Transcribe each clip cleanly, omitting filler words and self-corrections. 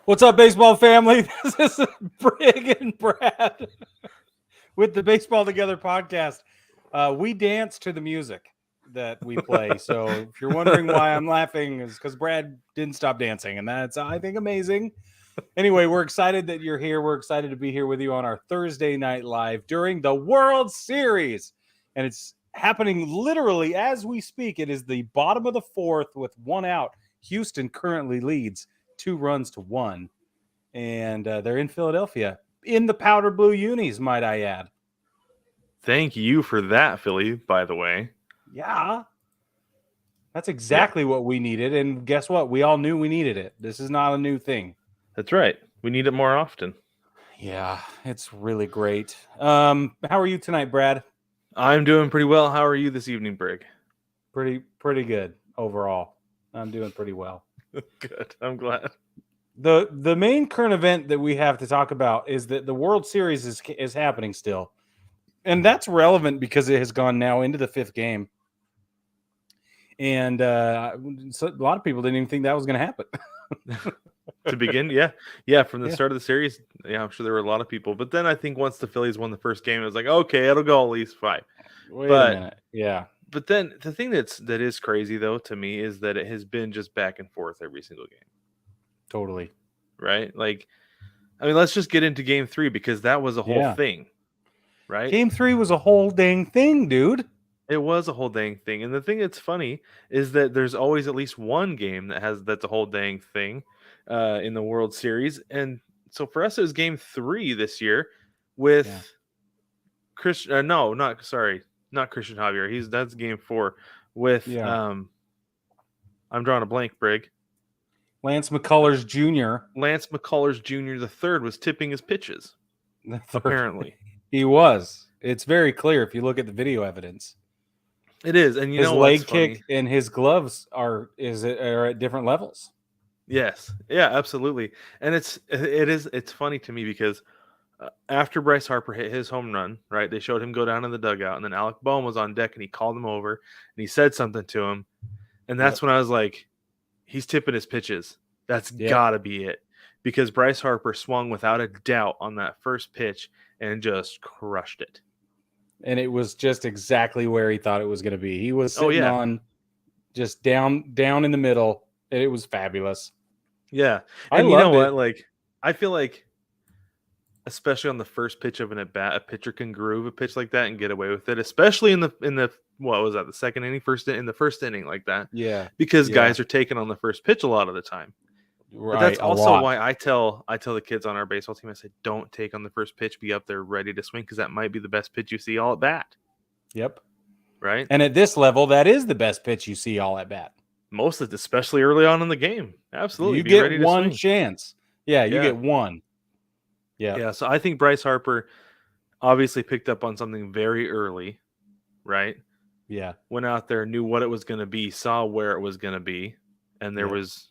What's up, baseball family? This is Brig and Brad with the Baseball Together podcast. We dance to the music that we play. So if you're wondering why I'm laughing, is because Brad didn't stop dancing, and that's, I think, amazing. Anyway, we're excited that you're here. We're excited to be here with you on our Thursday night live during the World Series, and it's happening literally as we speak. It is the bottom of the fourth with one out. Houston currently leads 2-1, and they're in Philadelphia in the powder blue unis, might I add. Thank you for that, Philly, by the way. Yeah, that's exactly what we needed, and guess what? We all knew we needed it. This is not a new thing. That's right. We need it more often. Yeah, it's really great. How are you tonight, Brad? I'm doing pretty well. How are you this evening, Brig? Pretty good overall. I'm doing pretty well. Good. I'm glad. The main current event that we have to talk about is that the World Series is happening still. And that's relevant because it has gone now into the fifth game. And so a lot of people didn't even think that was going to happen. To begin, yeah. From the start of the series, I'm sure there were a lot of people. But then I think once the Phillies won the first game, it was like, okay, it'll go at least 5. Wait a minute. Yeah. But then the thing that is crazy, though, to me, is that it has been just back and forth every single game. Totally. Right? Like, I mean, let's just get into Game 3 because that was a whole thing. Right? Game 3 was a whole dang thing, dude. It was a whole dang thing. And the thing that's funny is that there's always at least one game that's a whole dang thing in the World Series. And so for us, it was Game 3 this year with Christian. Not Christian Javier. That's Game 4 with I'm drawing a blank, Brig. Lance McCullers Jr. Lance McCullers Jr. the third was tipping his pitches. Apparently, he was. It's very clear if you look at the video evidence. It is, and his leg kick and his gloves are at different levels. Yes, yeah, absolutely, and it's funny to me because after Bryce Harper hit his home run, right? They showed him go down in the dugout, and then Alec Bohm was on deck, and he called him over, and he said something to him, and that's when I was like, he's tipping his pitches. That's gotta be it, because Bryce Harper swung without a doubt on that first pitch and just crushed it. And it was just exactly where he thought it was going to be. He was sitting on just down in the middle. It was fabulous. Yeah. And you know what? Like, I feel like, especially on the first pitch of an at-bat, a pitcher can groove a pitch like that and get away with it, especially in the what was that, the second inning, in the first inning like that. Yeah. Because guys are taking on the first pitch a lot of the time. Right, but that's also why I tell the kids on our baseball team, I say, don't take on the first pitch, be up there ready to swing, because that might be the best pitch you see all at bat. Yep. Right. And at this level, that is the best pitch you see all at bat. Most of it, especially early on in the game. Absolutely. You get one chance. Yeah, you get one. Yeah. Yeah. So I think Bryce Harper obviously picked up on something very early, right? Yeah. Went out there, knew what it was going to be, saw where it was going to be, and it was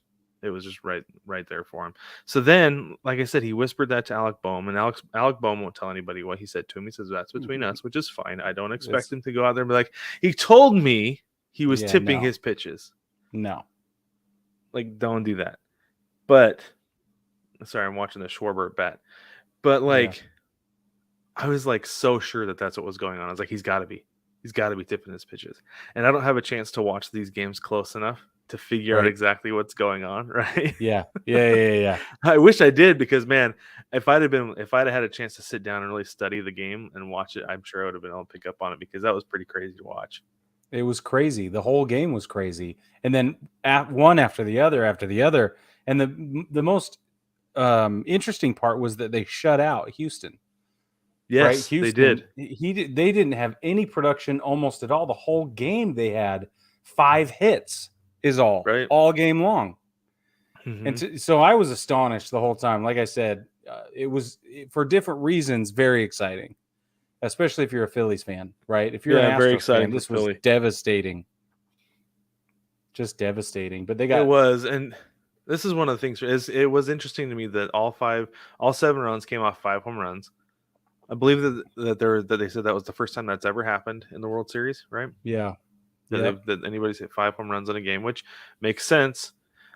just right there for him. So then, like I said, he whispered that to Alec Bohm, and Alec Bohm won't tell anybody what he said to him. He says, that's between us, which is fine. I don't expect him to go out there and be like, he told me he was tipping his pitches. No. Like, don't do that. But, sorry, I'm watching the Schwarber at bat. But, like, I was, like, so sure that that's what was going on. I was like, he's got to be tipping his pitches. And I don't have a chance to watch these games close enough to figure out exactly what's going on, right? Yeah. I wish I did, because man, if I'd had a chance to sit down and really study the game and watch it, I'm sure I would have been able to pick up on it, because that was pretty crazy to watch. It was crazy. The whole game was crazy, and then one after the other. And the most interesting part was that they shut out Houston. Yes, right? Houston, they did. They didn't have any production almost at all. The whole game they had 5 hits. Is all game long. Mm-hmm. And so I was astonished the whole time. Like I said, it was, for different reasons, very exciting, especially if you're a Phillies fan, right? If you're an Astros fan, this was devastating. Just devastating. But it was, and this is one of the things. It was interesting to me that all 7 runs came off 5 home runs. I believe that they said that was the first time that's ever happened in the World Series, right? Yeah. That anybody's hit 5 home runs in a game, which makes sense.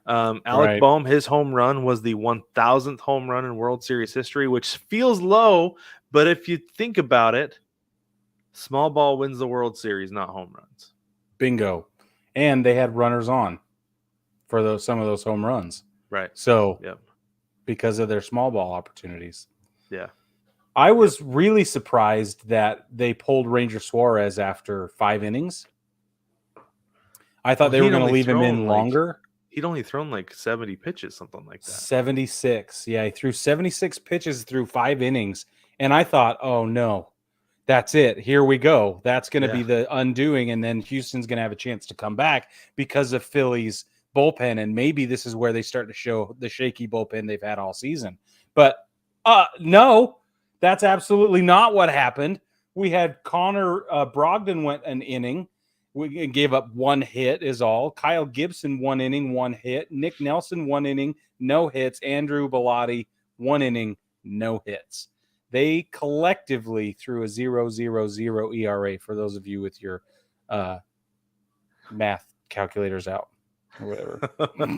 Alec Right. Bohm, his home run was the 1,000th home run in World Series history, which feels low, but if you think about it, small ball wins the World Series, not home runs. Bingo. And they had runners on for some of those home runs. Right. So, Yep. because of their small ball opportunities. Yeah. I was really surprised that they pulled Ranger Suarez after 5 innings. I thought they were going to leave him in longer. He'd only thrown like 70 pitches, something like that. 76. Yeah, he threw 76 pitches through 5 innings. And I thought, oh, no, that's it. Here we go. That's going to be the undoing. And then Houston's going to have a chance to come back because of Phillies bullpen. And maybe this is where they start to show the shaky bullpen they've had all season. But no, that's absolutely not what happened. We had Connor Brogdon went an inning. We gave up 1 hit is all. Kyle Gibson 1 inning, 1 hit. Nick Nelson 1 inning, no hits. Andrew Bellotti 1 inning, no hits. They collectively threw a 0.00 ERA for those of you with your math calculators out or whatever.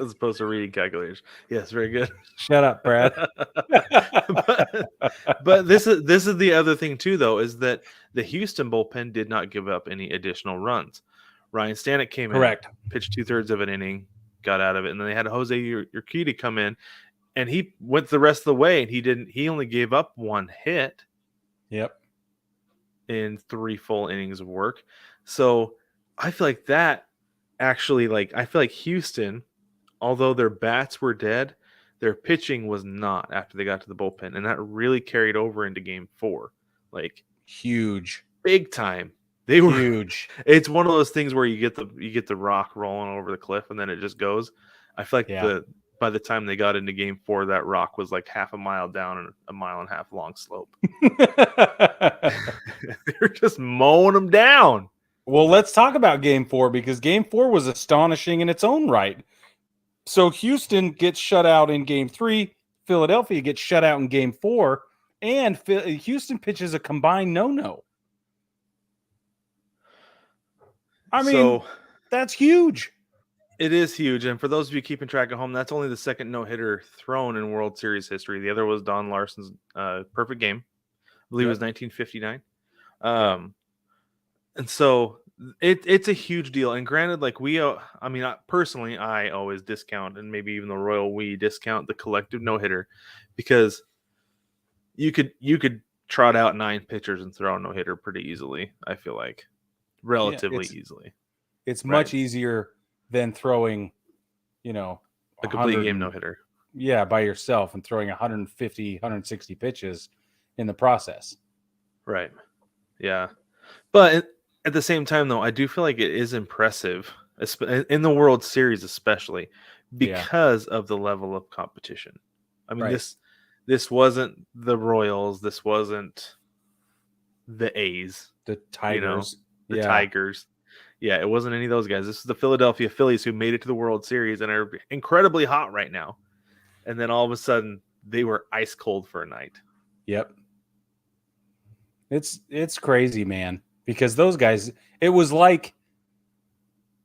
As opposed to reading calculators. Yes, very good. Shut up, Brad. but this is the other thing too, though, is that the Houston bullpen did not give up any additional runs. Ryan Stanek came in, pitched 2/3 of an inning, got out of it, and then they had Jose Urquidy come in, and he went the rest of the way, and he only gave up 1 hit. Yep. In 3 full innings of work. So I feel like that actually, I feel like Houston, although their bats were dead, their pitching was not after they got to the bullpen, and that really carried over into Game 4. Huge, big time. They were huge. It's one of those things where you get the rock rolling over the cliff, and then it just goes. I feel like by the time they got into Game 4, that rock was like half a mile down and a mile and a half long slope. They're just mowing them down. Well, let's talk about Game 4 because Game 4 was astonishing in its own right. So Houston gets shut out in Game 3. Philadelphia gets shut out in Game 4. And Houston pitches a combined no-no. I mean, that's huge. It is huge. And for those of you keeping track at home, that's only the second no-hitter thrown in World Series history. The other was Don Larson's perfect game. I believe it was 1959. And so it's a huge deal. And granted, personally, I always discount, and maybe even the royal we discount the collective no-hitter, because you could trot out 9 pitchers and throw a no-hitter pretty easily, I feel like. Relatively easily. It's much easier than throwing, a complete game no-hitter. Yeah, by yourself and throwing 150, 160 pitches in the process. Right. Yeah. But at the same time, though, I do feel like it is impressive, in the World Series especially, because of the level of competition. I mean, this wasn't the Royals. This wasn't the A's. The Tigers. The Tigers. Yeah, it wasn't any of those guys. This is the Philadelphia Phillies who made it to the World Series and are incredibly hot right now. And then all of a sudden, they were ice cold for a night. Yep. It's crazy, man. Because those guys, it was like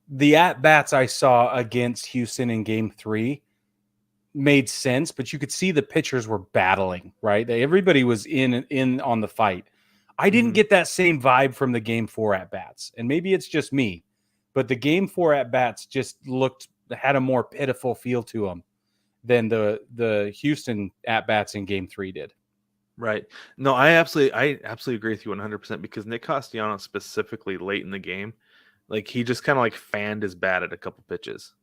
the at-bats I saw against Houston in Game 3 made sense, but you could see the pitchers were battling, right? Everybody was in on the fight. I didn't get that same vibe from the Game 4 at-bats, and maybe it's just me, but the Game 4 at-bats just had a more pitiful feel to them than the Houston at-bats in Game 3 did. Right. No, I absolutely agree with you 100% because Nick Castellanos specifically late in the game, he just kind of fanned his bat at a couple pitches.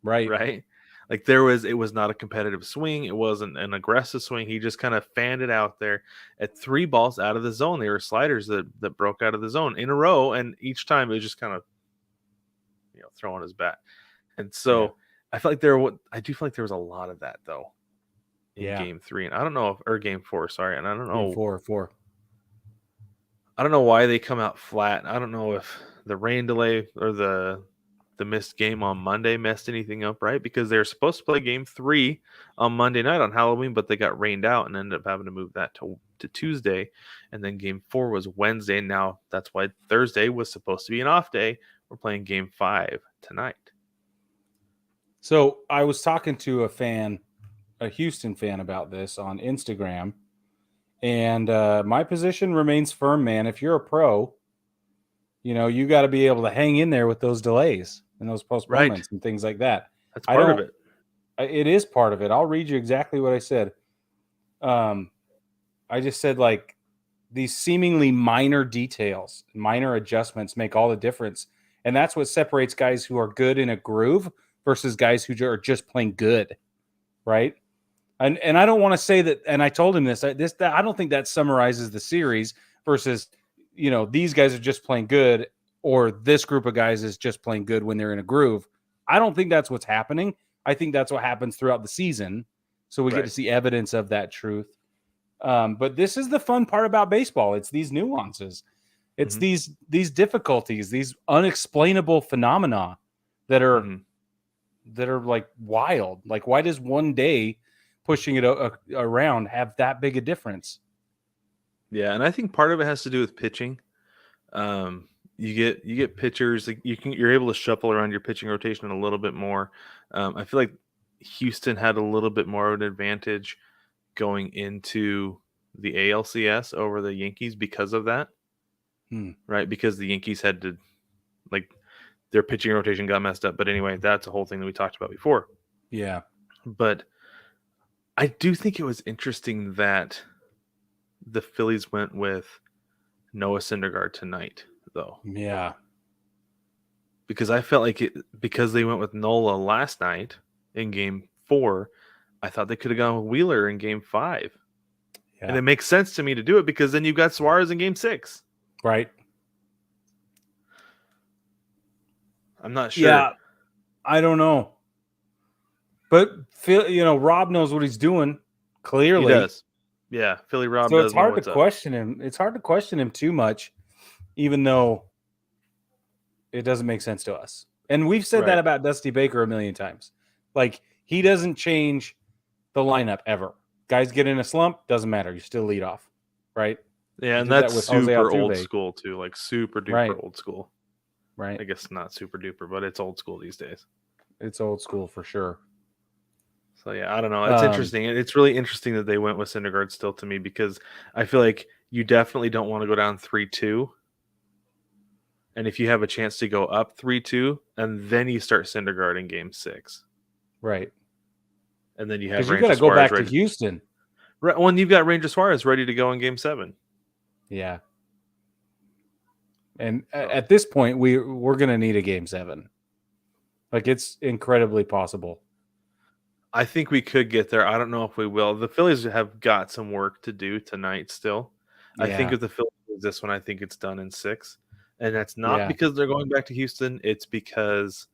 Right. It was not a competitive swing. It wasn't an aggressive swing. He just kind of fanned it out there at 3 balls out of the zone. They were sliders that broke out of the zone in a row. And each time it was just kind of, throwing his bat. And so I do feel like there was a lot of that though in Game 3. And I don't know or Game 4, sorry. And I don't know. Game 4. I don't know why they come out flat. I don't know if the rain delay or the missed game on Monday messed anything up, right? Because they were supposed to play Game 3 on Monday night on Halloween, but they got rained out and ended up having to move that to Tuesday. And then Game 4 was Wednesday. Now that's why Thursday was supposed to be an off day. We're playing Game 5 tonight. So I was talking to a Houston fan about this on Instagram, and my position remains firm, man. If you're a pro, you got to be able to hang in there with those delays and those postponements and things like that. That's part of it. It is part of it. I'll read you exactly what I said. I just said, like, these seemingly minor details, minor adjustments make all the difference. And that's what separates guys who are good in a groove versus guys who are just plain good, right? And I don't want to say that, and I told him this, I don't think that summarizes the series versus, these guys are just playing good, or this group of guys is just playing good when they're in a groove. I don't think that's what's happening. I think that's what happens throughout the season. So we get to see evidence of that truth. But this is the fun part about baseball. It's these nuances. It's these difficulties, these unexplainable phenomena that are like wild. Like, why does one day pushing it around have that big a difference? Yeah, and I think part of it has to do with pitching. You get pitchers, like you're able to shuffle around your pitching rotation a little bit more. I feel like Houston had a little bit more of an advantage going into the ALCS over the Yankees because of that. Right? Because the Yankees had to, like, their pitching rotation got messed up. But anyway, that's a whole thing that we talked about before. Yeah. But I do think it was interesting that the Phillies went with Noah Syndergaard tonight, though. Yeah. Because I felt like because they went with Nola last night in Game 4, I thought they could have gone with Wheeler in Game 5. Yeah. And it makes sense to me to do it because then you've got Suarez in Game 6. Right. I'm not sure. Yeah, I don't know. But Rob knows what he's doing. Clearly, he does. Yeah, Philly Rob. So it's hard to question him. It's hard to question him too much, even though it doesn't make sense to us. And we've said that about Dusty Baker a million times. Like, he doesn't change the lineup ever. Guys get in a slump, doesn't matter. You still lead off, right? Yeah, and that's super old school too, like super duper old school. Right. I guess not super duper, but it's old school these days. It's old school for sure. So yeah, I don't know. It's interesting. It's really interesting that they went with Syndergaard still to me because I feel like you definitely don't want to go down 3-2. And if you have a chance to go up 3-2, and then you start Syndergaard in Game 6. Right. And then you have Ranger Suarez. You got to go back to Houston. Right. When you've got Ranger Suarez ready to go in Game 7. Yeah. And at this point, we're going to need a Game 7. Like, it's incredibly possible. I think we could get there. I don't know if we will. The Phillies have got some work to do tonight still. Yeah. I think if the Phillies lose this one, I think it's done in 6. And that's not because they're going back to Houston. It's because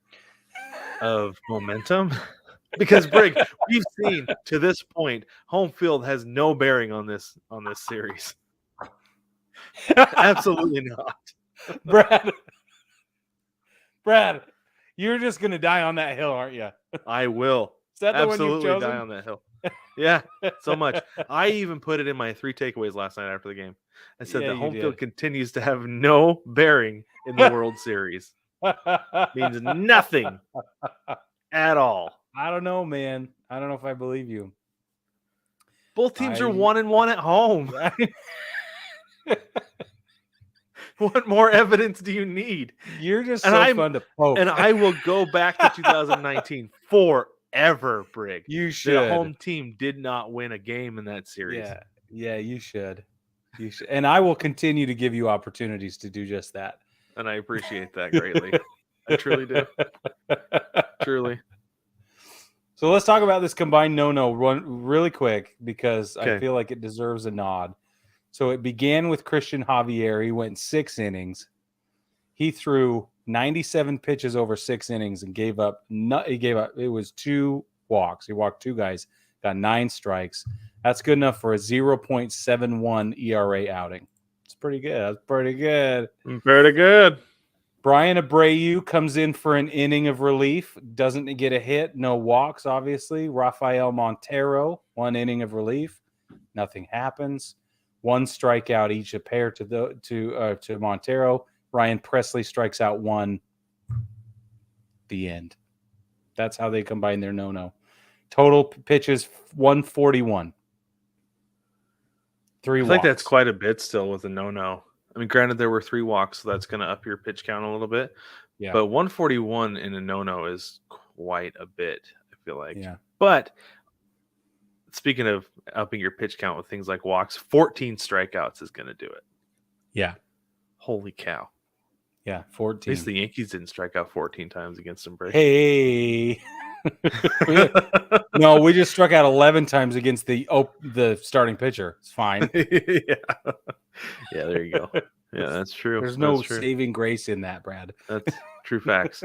of momentum. Because, Brig, we've seen to this point, home field has no bearing on this series. Absolutely not. Brad, you're just going to die on that hill, aren't you? I will. Is that the absolutely one you've chosen? Die on that hill. Yeah, so much. I even put it in my 3 takeaways last night after the game. I said the home field continues to have no bearing in the World Series. Means nothing at all. I don't know, man. I don't know if I believe you. Both teams are 1-1 at home. What more evidence do you need? You're just fun to poke. And I will go back to 2019 forever, Brig. You should. The home team did not win a game in that series. Yeah, you should. You should. And I will continue to give you opportunities to do just that. And I appreciate that greatly. I truly do. Truly. So let's talk about this combined no-no really quick because I feel like it deserves a nod. So it began with Christian Javier. He went 6 innings. He threw 97 pitches over 6 innings and gave up. It was 2 walks. He walked 2 guys, got 9 strikes. That's good enough for a 0.71 ERA outing. It's pretty good. That's pretty good. Pretty good. Brian Abreu comes in for an inning of relief. Doesn't get a hit. No walks, obviously. Rafael Montero, 1 inning of relief. Nothing happens. 1 strikeout each, a pair to Montero. Ryan Presley strikes out 1. The end. That's how they combine their no. Total pitches 141. 3 I walks. think that's quite a bit still with a no. I mean, granted, there were 3 walks, so that's going to up your pitch count a little bit. Yeah. But 141 in a no is quite a bit, I feel like. Yeah. But speaking of upping your pitch count with things like walks, 14 strikeouts is going to do it. Yeah. Holy cow. Yeah, At 14. least the Yankees didn't strike out 14 times against them, Brig. Hey. No, we just struck out 11 times against the starting pitcher. It's fine. Yeah, there you go. Yeah, that's true. There's no saving grace in that, Brad. That's true facts.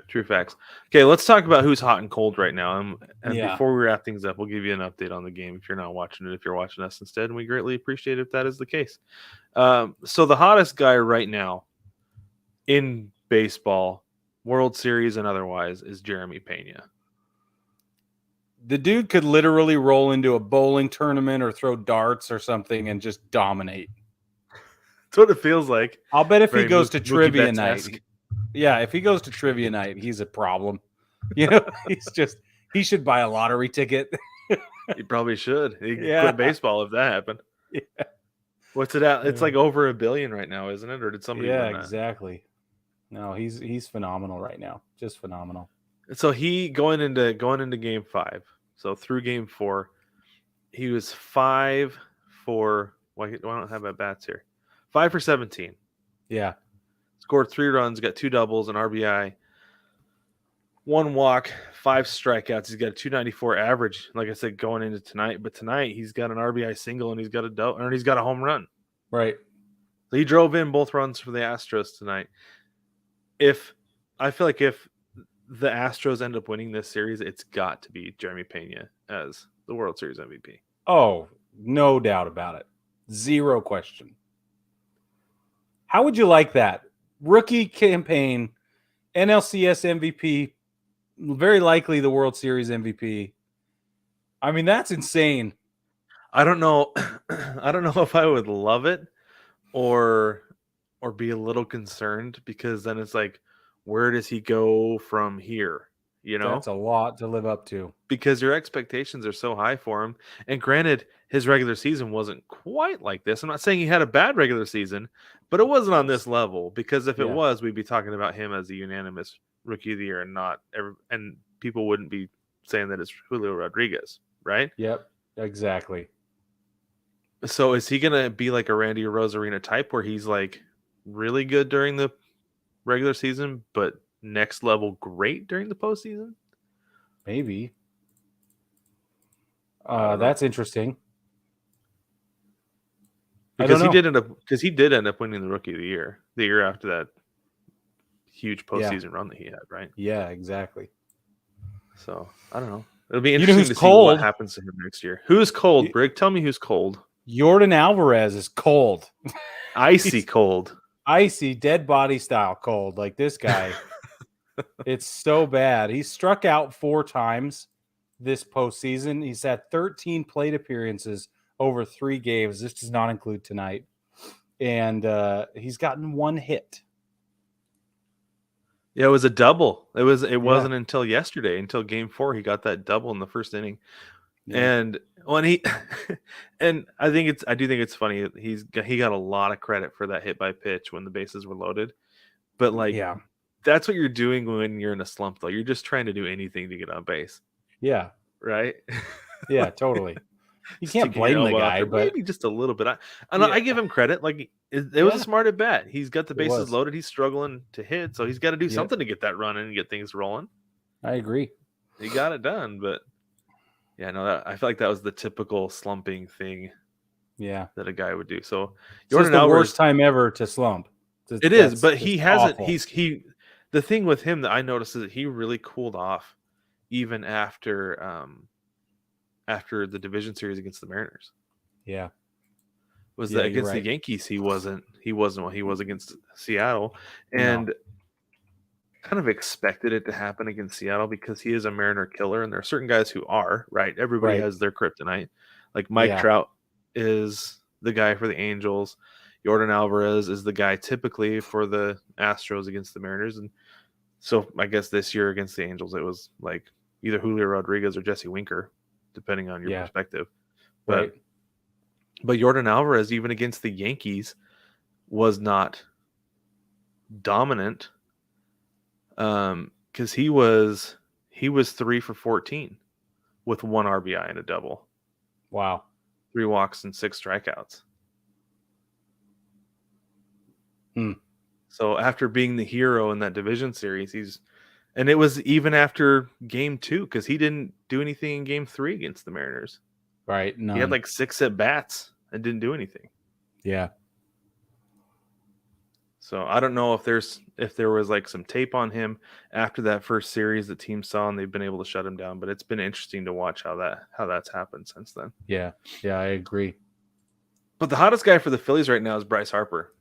True facts. Okay, let's talk about who's hot and cold right now. And before we wrap things up, we'll give you an update on the game if you're not watching it, if you're watching us instead. And we greatly appreciate it if that is the case. So the hottest guy right now in baseball, World Series and otherwise, is Jeremy Pena. The dude could literally roll into a bowling tournament or throw darts or something and just dominate. That's what it feels like. I'll bet if he goes to trivia night. Yeah, if he goes to trivia night, he's a problem. You know, he should buy a lottery ticket. He probably should. He quit baseball if that happened. Yeah. What's it at? It's like over $1 billion right now, isn't it? Or did somebody win that? Exactly. No, he's phenomenal right now. Just phenomenal. So he going into game 5. So through game 4, he was 5 for. Why don't I have my bats here? 5 for 17. Yeah. Scored 3 runs, got 2 doubles, an RBI, 1 walk, 5 strikeouts. He's got a 294 average. Like I said, going into tonight. But tonight he's got an RBI single and he's got a home run. Right. So he drove in both runs for the Astros tonight. I feel like if the Astros end up winning this series, it's got to be Jeremy Pena as the World Series MVP. Oh, no doubt about it. Zero question. How would you like that? Rookie campaign, NLCS MVP, very likely the World Series MVP. I mean, that's insane. I don't know. I don't know if I would love it or be a little concerned, because then it's like, where does he go from here? You know, that's a lot to live up to, because your expectations are so high for him. And granted, his regular season wasn't quite like this. I'm not saying he had a bad regular season, but it wasn't on this level, because if it was, we'd be talking about him as a unanimous Rookie of the Year and people wouldn't be saying that it's Julio Rodriguez, right? Yep, exactly. So is he going to be like a Randy Arozarena type where he's like really good during the regular season, but next level great during the postseason? Maybe. That's interesting. Because he did end up winning the Rookie of the year after that huge postseason run that he had, right? Yeah, exactly. So I don't know. It'll be interesting to see what happens to him next year. Who's cold, Brig? Tell me who's cold. Yordan Alvarez is cold. Icy cold. Icy, dead body style cold. Like this guy. It's so bad. He struck out 4 times this postseason. He's had 13 plate appearances over 3 games. This does not include tonight. And he's gotten 1 hit. Yeah, it was a double. It wasn't until yesterday, until game 4, he got that double in the first inning. Yeah. And when I do think it's funny. He got a lot of credit for that hit by pitch when the bases were loaded. But that's what you're doing when you're in a slump, though. You're just trying to do anything to get on base. Yeah. Right? Yeah, totally. You can't blame the guy, but maybe just a little bit. I give him credit. Like it was a smart at bat. He's got the bases loaded. He's struggling to hit, so he's got to do something to get that run and get things rolling. I agree. He got it done, but I feel like that was the typical slumping thing. Yeah, that a guy would do. So it's the worst time ever to slump. It is, but he hasn't. Awful. The thing with him that I noticed is that he really cooled off, even after the division series against the Mariners. Yeah. That against the Yankees he wasn't what he was against Seattle, and kind of expected it to happen against Seattle because he is a Mariner killer, and there are certain guys who are, right? Everybody has their kryptonite. Like Mike Trout is the guy for the Angels. Yordan Alvarez is the guy typically for the Astros against the Mariners, and So I guess this year against the Angels, it was like either Julio Rodriguez or Jesse Winker, depending on your perspective. Right. But Yordan Alvarez, even against the Yankees, was not dominant. Because he was 3 for 14 with 1 RBI and a double. Wow. 3 walks and 6 strikeouts. So after being the hero in that division series, and it was even after game 2, because he didn't do anything in game 3 against the Mariners. Right. None. He had like 6 at bats and didn't do anything. Yeah. So I don't know if there was like some tape on him after that first series the team saw and they've been able to shut him down, but it's been interesting to watch how that's happened since then. Yeah. Yeah, I agree. But the hottest guy for the Phillies right now is Bryce Harper.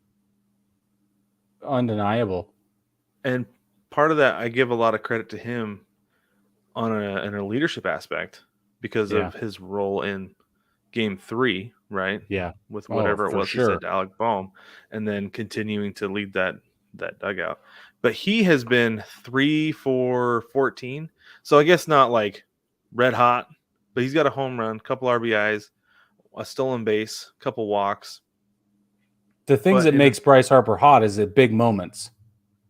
Undeniable. And part of that, I give a lot of credit to him in a leadership aspect because of his role in game 3, right? Yeah. With whatever it was sure. he said to Alec Bohm, and then continuing to lead that dugout. But he has been 3 for 14. So I guess not like red hot, but he's got a home run, couple RBIs, a stolen base, couple walks. The things that makes Bryce Harper hot is at big moments.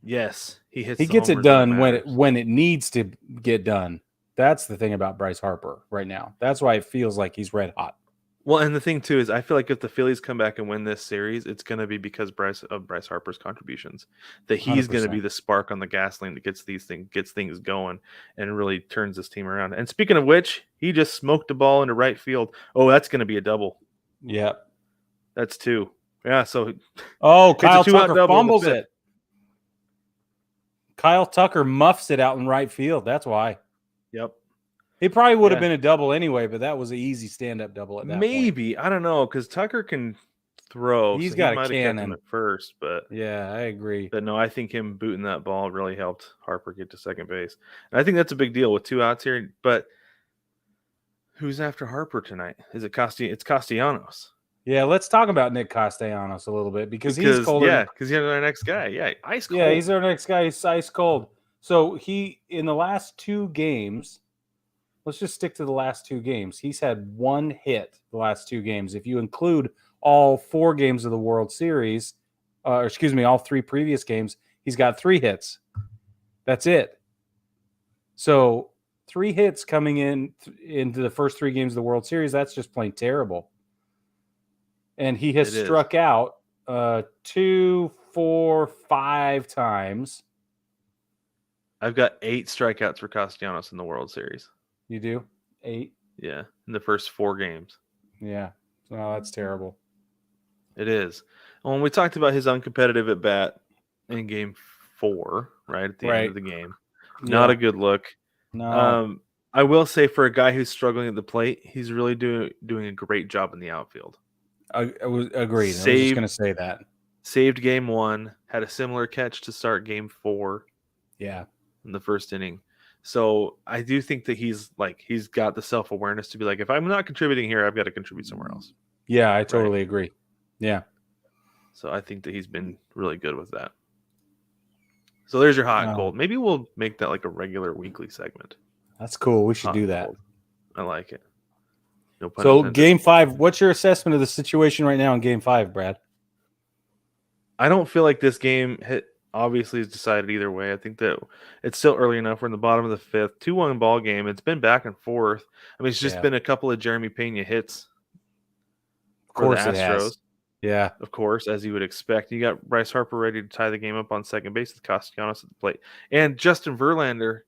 Yes, he gets it done when it needs to get done. That's the thing about Bryce Harper right now. That's why it feels like he's red hot. Well, and the thing too is, I feel like if the Phillies come back and win this series, it's going to be because Bryce Harper's contributions. That he's going to be the spark on the gasoline that gets things going and really turns this team around. And speaking of which, he just smoked the ball into right field. Oh, that's going to be a double. Yeah, that's 2. Yeah, so Kyle Tucker fumbles it. Kyle Tucker muffs it out in right field. That's why. Yep. It probably would have been a double anyway, but that was an easy stand-up double at that point. I don't know, because Tucker can throw. He's got a cannon him at first, but yeah, I agree. But no, I think him booting that ball really helped Harper get to second base. And I think that's a big deal with 2 outs here. But who's after Harper tonight? Is it It's Castellanos. Yeah, let's talk about Nick Castellanos a little bit because he's cold. Yeah, because he's our next guy. Yeah, ice cold. Yeah, he's our next guy. He's ice cold. So in the last 2 games, let's just stick to the last 2 games. He's had 1 hit the last 2 games. If you include all 4 games of the World Series, all 3 previous games, he's got 3 hits. That's it. So 3 hits coming into the first 3 games of the World Series, that's just plain terrible. And he has struck out 2, 4, 5 times. I've got 8 strikeouts for Castellanos in the World Series. You do? 8? Yeah, in the first 4 games. Yeah. Oh, that's terrible. It is. When we talked about his uncompetitive at bat in game 4, right at the end of the game, not a good look. No. I will say for a guy who's struggling at the plate, he's really doing a great job in the outfield. I was agreed. I was just going to say that. Saved game 1, had a similar catch to start game 4. Yeah. In the first inning. So I do think that he's got the self-awareness to be like, if I'm not contributing here, I've got to contribute somewhere else. Yeah, I totally agree. Yeah. So I think that he's been really good with that. So there's your hot and cold. Maybe we'll make that like a regular weekly segment. That's cool. We should do that. Cold. I like it. No pun intended. Game 5, what's your assessment of the situation right now in game 5, Brad? I don't feel like this game obviously is decided either way. I think that it's still early enough. We're in the bottom of the 5th, 2-1 ball game. It's been back and forth. I mean, it's just been a couple of Jeremy Pena hits for the Astros. It has. Yeah. Of course, as you would expect. You got Bryce Harper ready to tie the game up on second base with Castellanos at the plate. And Justin Verlander,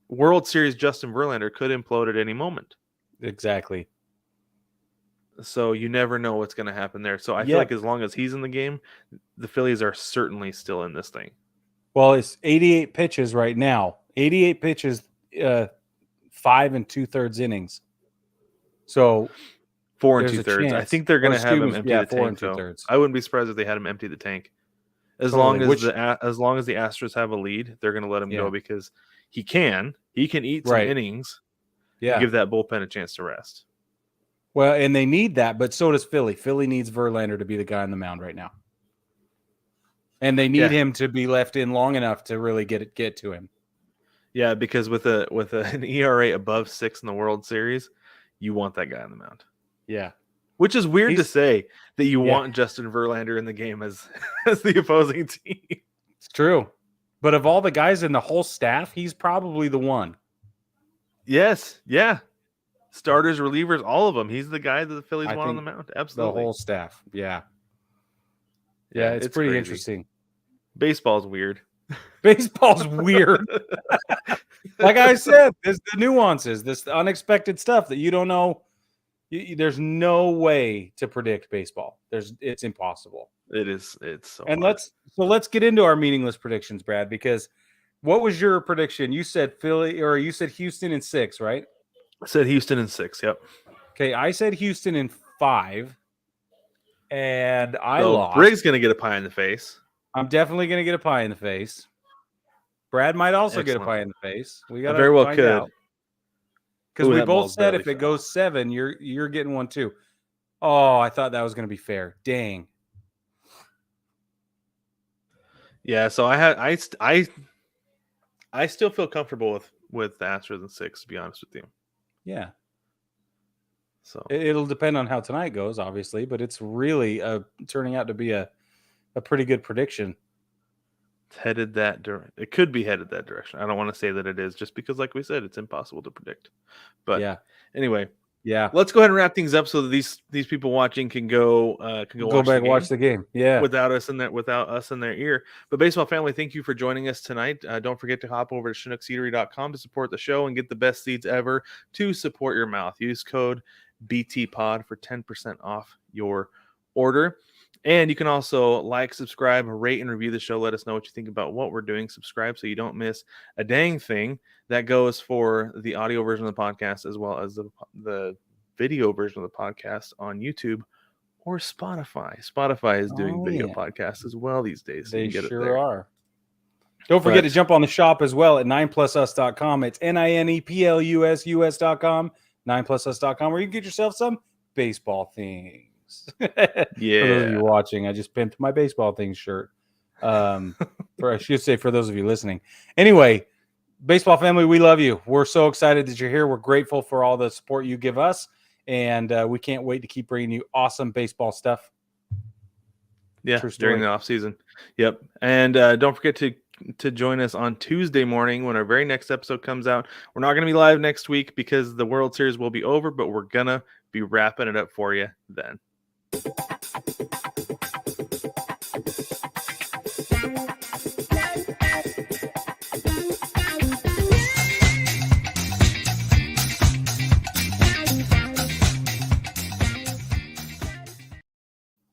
World Series Justin Verlander, could implode at any moment. Exactly. So you never know what's going to happen there. So I feel like as long as he's in the game, the Phillies are certainly still in this thing. Well, it's 88 pitches right now. 88 pitches, 5 2/3 innings. So 4 2/3. I think they're going to have him empty the tank. 4 2/3. I wouldn't be surprised if they had him empty the tank. As long as the Astros have a lead, they're going to let him go because he can eat some innings. Yeah, give that bullpen a chance to rest. Well, and they need that, but so does Philly. Philly needs Verlander to be the guy on the mound right now. And they need him to be left in long enough to really get to him. Yeah, because with an ERA above 6 in the World Series, you want that guy on the mound. Yeah. Which is weird to say that you want Justin Verlander in the game as the opposing team. It's true. But of all the guys in the whole staff, he's probably the one. Yes. Yeah. Starters, relievers, all of them. He's the guy that the Phillies want on the mound. Absolutely. The whole staff. Yeah. Yeah, it's pretty interesting. Baseball's weird. Baseball's weird. Like I said, there's the nuances, this unexpected stuff that you don't know. There's no way to predict baseball. It's impossible. It is. It's so. And hard. let's get into our meaningless predictions, Brad. Because what was your prediction? You said Philly, or you said Houston in 6, right? I said Houston in 6. Yep. Okay, I said Houston in 5, and I lost. Brig's gonna get a pie in the face. I'm definitely gonna get a pie in the face. Brad might also get a pie in the face. We got very well could. Because we both said if it goes 7, you're getting one too. Oh, I thought that was going to be fair. Dang. Yeah, so I still feel comfortable with the Astros in 6, to be honest with you. Yeah. So it'll depend on how tonight goes, obviously, but it's really turning out to be a pretty good prediction. It's headed that direction. It could be headed that direction. I don't want to say that it is, just because, like we said, it's impossible to predict. But anyway, let's go ahead and wrap things up so that these people watching can go back and watch the game. Yeah, without us in their ear. But baseball family, thank you for joining us tonight. Don't forget to hop over to ChinookSeedery.com to support the show and get the best seeds ever to support your mouth. Use code BTPod for 10% off your order. And you can also like, subscribe, rate, and review the show. Let us know what you think about what we're doing. Subscribe so you don't miss a dang thing. That goes for the audio version of the podcast as well as the video version of the podcast on YouTube or Spotify. Spotify is doing video podcasts as well these days. So they sure are. Don't forget to jump on the shop as well at 9plusus.com. It's NINEPLUSUS.com, 9plusus.com, where you can get yourself some baseball things. Yeah. For those of you watching, I just pinned my baseball things shirt. I should say for those of you listening. Anyway, baseball family, we love you. We're so excited that you're here. We're grateful for all the support you give us, and we can't wait to keep bringing you awesome baseball stuff. Yeah, during the off season. Yep. And don't forget to join us on Tuesday morning when our very next episode comes out. We're not going to be live next week because the World Series will be over, but we're going to be wrapping it up for you then.